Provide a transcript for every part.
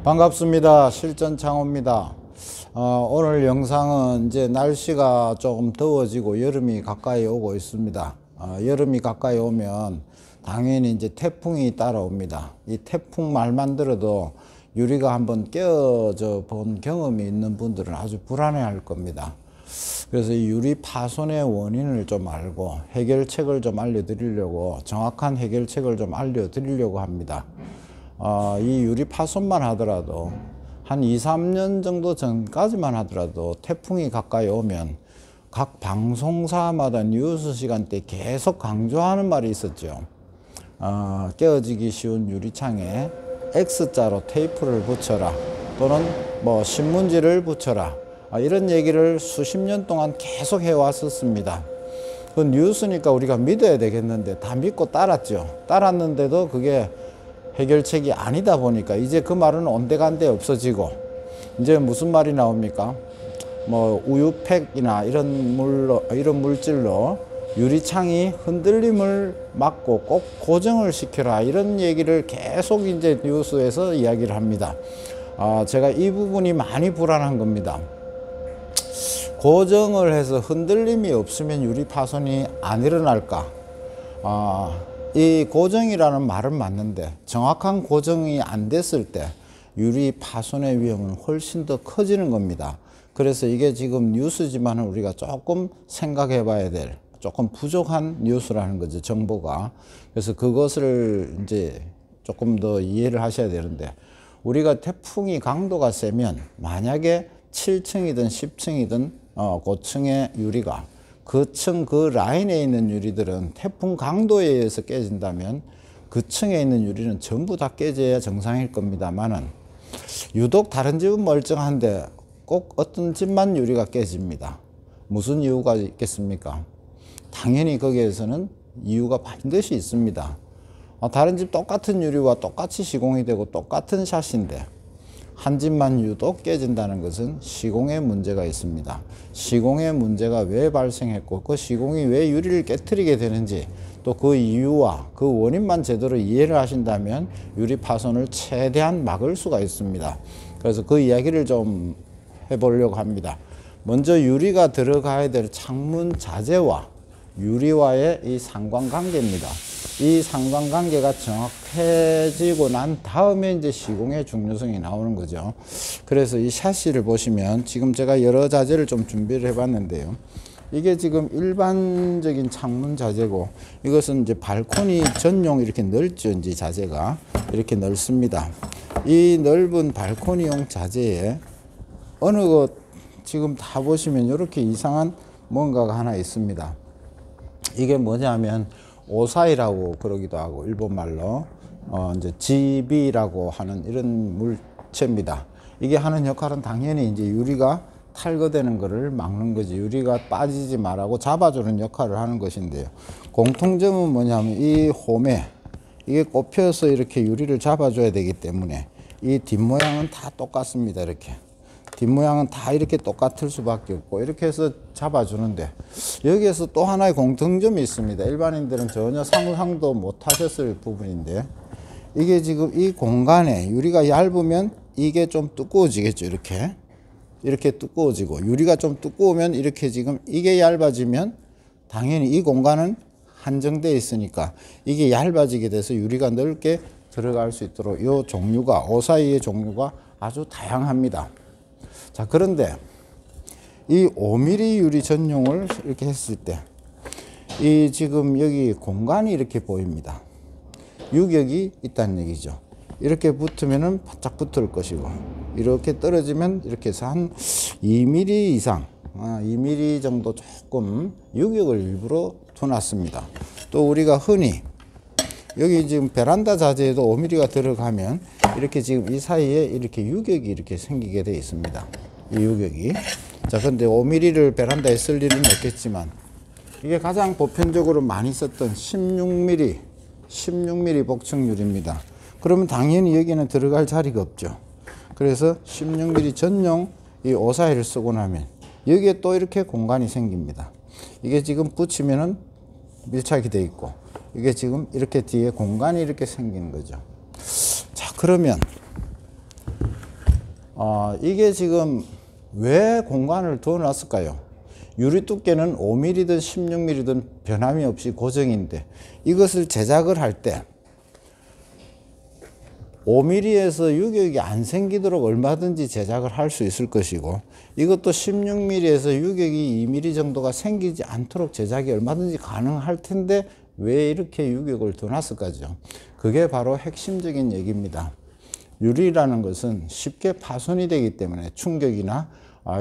반갑습니다. 실전창호입니다. 오늘 영상은 이제 날씨가 조금 더워지고 여름이 가까이 오고 있습니다. 여름이 가까이 오면 당연히 이제 태풍이 따라옵니다. 이 태풍 말만 들어도 유리가 한번 깨어져 본 경험이 있는 분들은 아주 불안해 할 겁니다. 그래서 이 유리 파손의 원인을 좀 알고 해결책을 좀 알려드리려고, 정확한 해결책을 좀 알려드리려고 합니다. 이 유리 파손만 하더라도 한 2, 3년 정도 전까지만 하더라도 태풍이 가까이 오면 각 방송사마다 뉴스 시간대 계속 강조하는 말이 있었죠. 깨어지기 쉬운 유리창에 X자로 테이프를 붙여라, 또는 뭐 신문지를 붙여라, 이런 얘기를 수십 년 동안 계속 해왔었습니다. 그 뉴스니까 우리가 믿어야 되겠는데 다 믿고 따랐죠. 따랐는데도 그게 해결책이 아니다 보니까 이제 그 말은 온데간데 없어지고, 이제 무슨 말이 나옵니까? 뭐 우유팩이나 이런 물질로 유리창이 흔들림을 막고 꼭 고정을 시켜라, 이런 얘기를 계속 이제 뉴스에서 이야기를 합니다. 제가 이 부분이 많이 불안한 겁니다. 고정을 해서 흔들림이 없으면 유리 파손이 안 일어날까? 이 고정이라는 말은 맞는데 정확한 고정이 안 됐을 때 유리 파손의 위험은 훨씬 더 커지는 겁니다. 그래서 이게 지금 뉴스지만 우리가 조금 생각해 봐야 될, 조금 부족한 뉴스라는 거죠, 정보가. 그래서 그것을 이제 조금 더 이해를 하셔야 되는데, 우리가 태풍이 강도가 세면 만약에 7층이든 10층이든 고층의 유리가 그 층, 그 라인에 있는 유리들은 태풍 강도에 의해서 깨진다면 그 층에 있는 유리는 전부 다 깨져야 정상일 겁니다만은, 유독 다른 집은 멀쩡한데 꼭 어떤 집만 유리가 깨집니다. 무슨 이유가 있겠습니까? 당연히 거기에서는 이유가 반드시 있습니다. 다른 집 똑같은 유리와 똑같이 시공이 되고 똑같은 샷인데 한 집만 유독 깨진다는 것은 시공에 문제가 있습니다. 시공의 문제가 왜 발생했고 그 시공이 왜 유리를 깨트리게 되는지, 또 그 이유와 그 원인만 제대로 이해를 하신다면 유리 파손을 최대한 막을 수가 있습니다. 그래서 그 이야기를 좀 해보려고 합니다. 먼저 유리가 들어가야 될 창문 자재와 유리와의 이 상관관계입니다. 이 상관관계가 정확해지고 난 다음에 이제 시공의 중요성이 나오는 거죠. 그래서 이 샤시를 보시면 지금 제가 여러 자재를 좀 준비를 해 봤는데요. 이게 지금 일반적인 창문 자재고, 이것은 이제 발코니 전용 이렇게 넓죠. 이제 자재가 이렇게 넓습니다. 이 넓은 발코니용 자재에 어느 것 지금 다 보시면 이렇게 이상한 뭔가가 하나 있습니다. 이게 뭐냐면 오사이라고 그러기도 하고, 일본말로 이제 지비라고 하는 이런 물체입니다. 이게 하는 역할은 당연히 이제 유리가 탈거되는 것을 막는 거지, 유리가 빠지지 말라고 잡아주는 역할을 하는 것인데요. 공통점은 뭐냐면 이 홈에 이게 꼽혀서 이렇게 유리를 잡아줘야 되기 때문에 이 뒷모양은 다 똑같습니다. 이렇게 뒷모양은 다 이렇게 똑같을 수밖에 없고, 이렇게 해서 잡아주는데 여기에서 또 하나의 공통점이 있습니다. 일반인들은 전혀 상상도 못 하셨을 부분인데, 이게 지금 이 공간에 유리가 얇으면 이게 좀 두꺼워지겠죠. 이렇게 두꺼워지고, 유리가 좀 두꺼우면 이렇게 지금 이게 얇아지면 당연히 이 공간은 한정되어 있으니까 이게 얇아지게 돼서 유리가 넓게 들어갈 수 있도록 이 종류가, 오사이의 종류가 아주 다양합니다. 자, 그런데 이 5mm 유리 전용을 이렇게 했을 때 이 지금 여기 공간이 이렇게 보입니다. 유격이 있다는 얘기죠. 이렇게 붙으면은 바짝 붙을 것이고, 이렇게 떨어지면 이렇게 해서 한 2mm 이상, 2mm 정도 조금 유격을 일부러 둬놨습니다. 또 우리가 흔히 여기 지금 베란다 자재에도 5mm가 들어가면 이렇게 지금 이 사이에 이렇게 유격이 이렇게 생기게 되어 있습니다. 이 유격이. 자, 근데 5mm를 베란다에 쓸 일은 없겠지만, 이게 가장 보편적으로 많이 썼던 16mm 복층유리입니다. 그러면 당연히 여기는 들어갈 자리가 없죠. 그래서 16mm 전용 이 오사이를 쓰고 나면 여기에 또 이렇게 공간이 생깁니다. 이게 지금 붙이면은 밀착이 되어 있고, 이게 지금 이렇게 뒤에 공간이 이렇게 생기는 거죠. 자, 그러면 이게 지금 왜 공간을 더 놨을까요? 유리 두께는 5mm든 16mm든 변함이 없이 고정인데 이것을 제작을 할 때 5mm에서 유격이 안 생기도록 얼마든지 제작을 할 수 있을 것이고 이것도 16mm에서 유격이 2mm 정도가 생기지 않도록 제작이 얼마든지 가능할 텐데 왜 이렇게 유격을 더 놨을까죠? 그게 바로 핵심적인 얘기입니다. 유리라는 것은 쉽게 파손이 되기 때문에 충격이나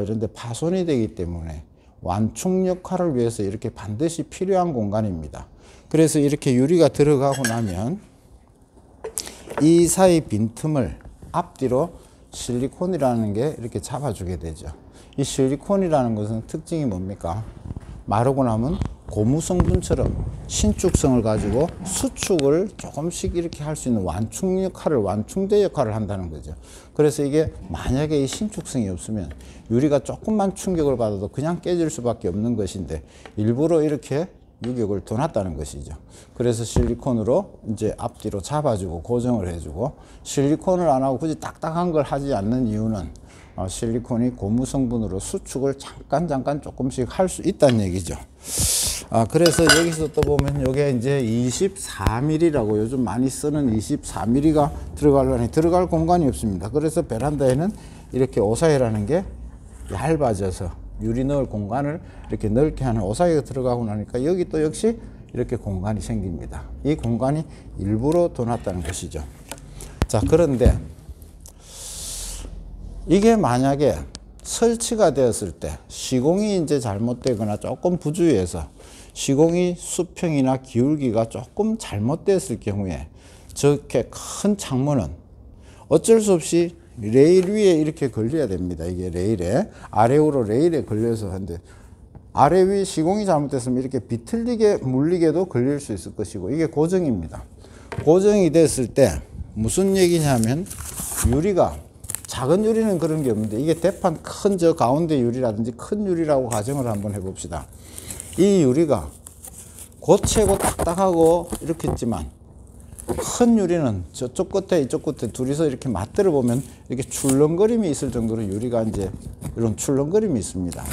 이런 데 파손이 되기 때문에 완충 역할을 위해서 이렇게 반드시 필요한 공간입니다. 그래서 이렇게 유리가 들어가고 나면 이 사이 빈틈을 앞뒤로 실리콘이라는 게 이렇게 잡아주게 되죠. 이 실리콘이라는 것은 특징이 뭡니까? 마르고 나면 고무 성분처럼 신축성을 가지고 수축을 조금씩 이렇게 할 수 있는 완충 역할을, 완충제 역할을 한다는 거죠. 그래서 이게 만약에 이 신축성이 없으면 유리가 조금만 충격을 받아도 그냥 깨질 수밖에 없는 것인데 일부러 이렇게 유격을 더 놨다는 것이죠. 그래서 실리콘으로 이제 앞뒤로 잡아주고 고정을 해주고, 실리콘을 안 하고 굳이 딱딱한 걸 하지 않는 이유는 실리콘이 고무 성분으로 수축을 잠깐 조금씩 할 수 있다는 얘기죠. 그래서 여기서 또 보면 이게 이제 24mm라고 요즘 많이 쓰는 24mm가 들어가려니 들어갈 공간이 없습니다. 그래서 베란다에는 이렇게 오사이라는 게 얇아져서 유리 넣을 공간을 이렇게 넓게 하는 오사이가 들어가고 나니까 여기 또 역시 이렇게 공간이 생깁니다. 이 공간이 일부러 더 놨다는 것이죠. 자, 그런데 이게 만약에 설치가 되었을 때 시공이 이제 잘못되거나 조금 부주의해서 시공이 수평이나 기울기가 조금 잘못됐을 경우에 저렇게 큰 창문은 어쩔 수 없이 레일 위에 이렇게 걸려야 됩니다. 이게 레일에, 아래로 레일에 걸려서 하는데 아래 위 시공이 잘못됐으면 이렇게 비틀리게 물리게도 걸릴 수 있을 것이고, 이게 고정입니다. 고정이 됐을 때 무슨 얘기냐면 유리가, 작은 유리는 그런 게 없는데 이게 대판 큰 저 가운데 유리라든지 큰 유리라고 가정을 한번 해봅시다. 이 유리가 고체고 딱딱하고 이렇게 있지만 큰 유리는 저쪽 끝에 이쪽 끝에 둘이서 이렇게 맞들어 보면 이렇게 출렁거림이 있을 정도로 유리가 이제 이런 출렁거림이 있습니다.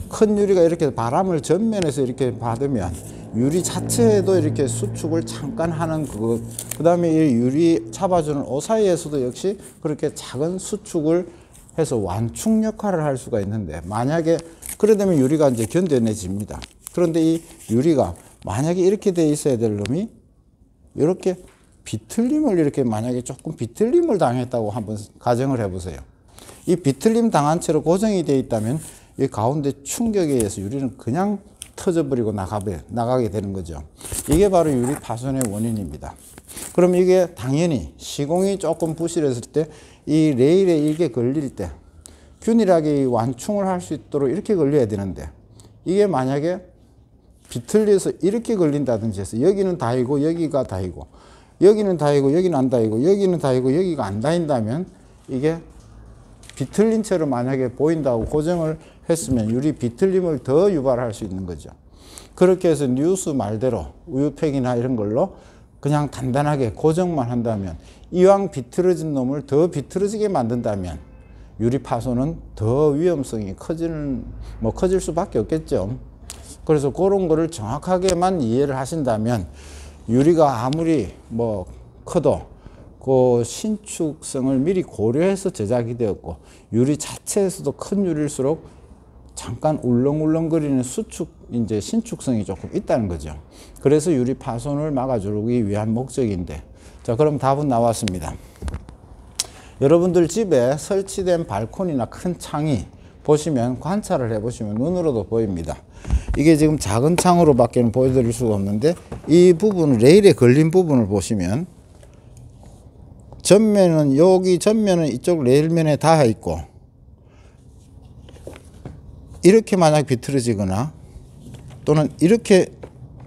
큰 유리가 이렇게 바람을 전면에서 이렇게 받으면 유리 자체에도 이렇게 수축을 잠깐 하는 그거, 그 다음에 이 유리 잡아주는 오사이에서도 역시 그렇게 작은 수축을 해서 완충 역할을 할 수가 있는데, 만약에 그래 되면 유리가 이제 견뎌내집니다. 그런데 이 유리가 만약에 이렇게 돼 있어야 될 놈이 이렇게 비틀림을, 이렇게 만약에 조금 비틀림을 당했다고 한번 가정을 해보세요. 이 비틀림 당한 채로 고정이 되어 있다면 이 가운데 충격에 의해서 유리는 그냥 터져버리고 나가게 되는 거죠. 이게 바로 유리 파손의 원인입니다. 그럼 이게 당연히 시공이 조금 부실했을 때 이 레일에 이게 걸릴 때 균일하게 완충을 할 수 있도록 이렇게 걸려야 되는데, 이게 만약에 비틀려서 이렇게 걸린다든지 해서 여기는 다이고 여기가 다이고 여기는 다이고 여기는 안 다이고 여기는 다이고 여기가 안 다인다면 이게 비틀린 채로 만약에 보인다고 고정을 했으면 유리 비틀림을 더 유발할 수 있는 거죠. 그렇게 해서 뉴스 말대로 우유팩이나 이런 걸로 그냥 단단하게 고정만 한다면, 이왕 비틀어진 놈을 더 비틀어지게 만든다면 유리 파손은 더 위험성이 커질 수밖에 없겠죠. 그래서 그런 거를 정확하게만 이해를 하신다면 유리가 아무리 커도 그 신축성을 미리 고려해서 제작이 되었고, 유리 자체에서도 큰 유리일수록 잠깐 울렁울렁거리는 이제 신축성이 조금 있다는 거죠. 그래서 유리 파손을 막아주기 위한 목적인데, 자, 그럼 답은 나왔습니다. 여러분들 집에 설치된 발코니나 큰 창이 보시면, 관찰을 해보시면 눈으로도 보입니다. 이게 지금 작은 창으로 밖에는 보여드릴 수가 없는데, 이 부분, 레일에 걸린 부분을 보시면 전면은, 여기 전면은 이쪽 레일면에 닿아 있고, 이렇게 만약 비틀어지거나 또는 이렇게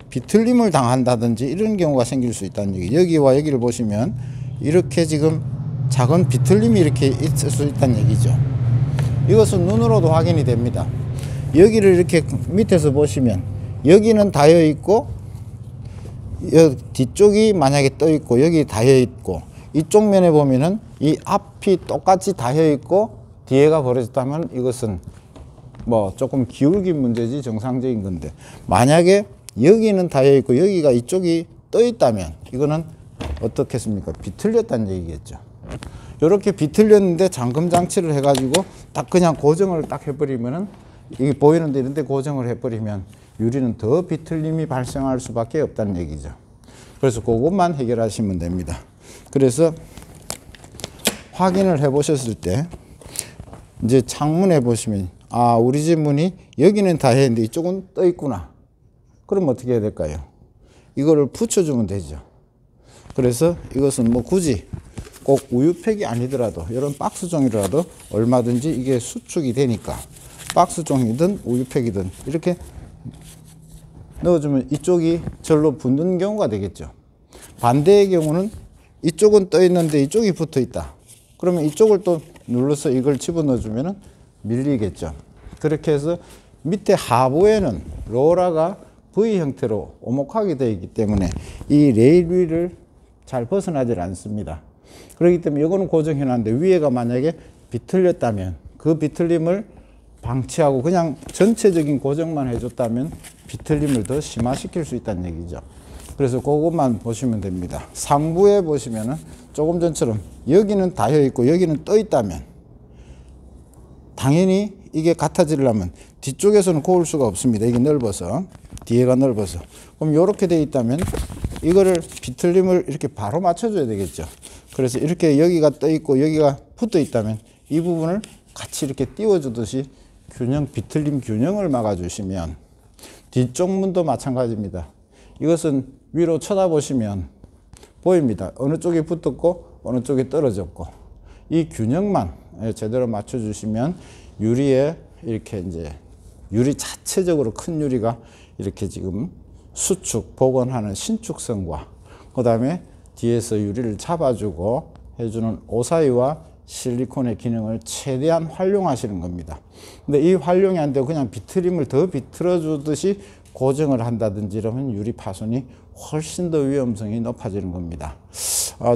비틀림을 당한다든지 이런 경우가 생길 수 있다는 얘기. 여기와 여기를 보시면 이렇게 지금 작은 비틀림이 이렇게 있을 수 있다는 얘기죠. 이것은 눈으로도 확인이 됩니다. 여기를 이렇게 밑에서 보시면 여기는 닿여 있고, 여기 뒤쪽이 만약에 떠 있고, 여기 닿여 있고, 이쪽 면에 보면은 이 앞이 똑같이 닿여 있고 뒤에가 벌어졌다면 이것은 뭐 조금 기울긴 문제지 정상적인 건데, 만약에 여기는 닿여 있고 여기가 이쪽이 떠 있다면 이거는 어떻겠습니까? 비틀렸다는 얘기겠죠. 이렇게 비틀렸는데 잠금 장치를 해가지고 딱 그냥 고정을 딱 해버리면은, 이게 보이는데 이런데 고정을 해버리면 유리는 더 비틀림이 발생할 수밖에 없다는 얘기죠. 그래서 그것만 해결하시면 됩니다. 그래서 확인을 해 보셨을 때 이제 창문에 보시면, 아, 우리 집 문이 여기는 다 했는데 이쪽은 떠 있구나. 그럼 어떻게 해야 될까요? 이거를 붙여주면 되죠. 그래서 이것은 뭐 굳이 꼭 우유팩이 아니더라도 이런 박스종이라도 얼마든지 이게 수축이 되니까 박스종이든 우유팩이든 이렇게 넣어주면 이쪽이 절로 붙는 경우가 되겠죠. 반대의 경우는 이쪽은 떠 있는데 이쪽이 붙어 있다. 그러면 이쪽을 또 눌러서 이걸 집어넣어 주면은 밀리겠죠. 그렇게 해서 밑에 하부에는 로라가 V 형태로 오목하게 되어 있기 때문에 이 레일 위를 잘 벗어나질 않습니다. 그렇기 때문에 이거는 고정해 놨는데 위에가 만약에 비틀렸다면 그 비틀림을 방치하고 그냥 전체적인 고정만 해줬다면 비틀림을 더 심화시킬 수 있다는 얘기죠. 그래서 그것만 보시면 됩니다. 상부에 보시면은 조금 전처럼 여기는 닿여 있고 여기는 떠 있다면 당연히 이게 같아지려면 뒤쪽에서는 고울 수가 없습니다. 이게 넓어서, 뒤에가 넓어서. 그럼 이렇게 돼 있다면 이거를 비틀림을 이렇게 바로 맞춰줘야 되겠죠. 그래서 이렇게 여기가 떠 있고 여기가 붙어 있다면 이 부분을 같이 이렇게 띄워주듯이 비틀림 균형을 막아주시면, 뒤쪽 문도 마찬가지입니다. 이것은 위로 쳐다보시면 보입니다. 어느 쪽에 붙었고 어느 쪽에 떨어졌고, 이 균형만 제대로 맞춰주시면 유리에 이렇게 이제 유리 자체적으로 큰 유리가 이렇게 지금 수축, 복원하는 신축성과 그 다음에 뒤에서 유리를 잡아주고 해주는 오사이와 실리콘의 기능을 최대한 활용하시는 겁니다. 근데 이 활용이 안 되고 그냥 비틀림을 더 비틀어 주듯이 고정을 한다든지 이러면 유리 파손이 훨씬 더 위험성이 높아지는 겁니다.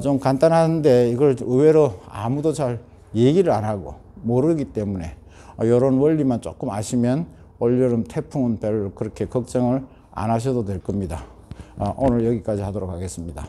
좀 간단한데 이걸 의외로 아무도 잘 얘기를 안 하고 모르기 때문에 이런 원리만 조금 아시면 올여름 태풍은 별로 그렇게 걱정을 안 하셔도 될 겁니다. 오늘 여기까지 하도록 하겠습니다.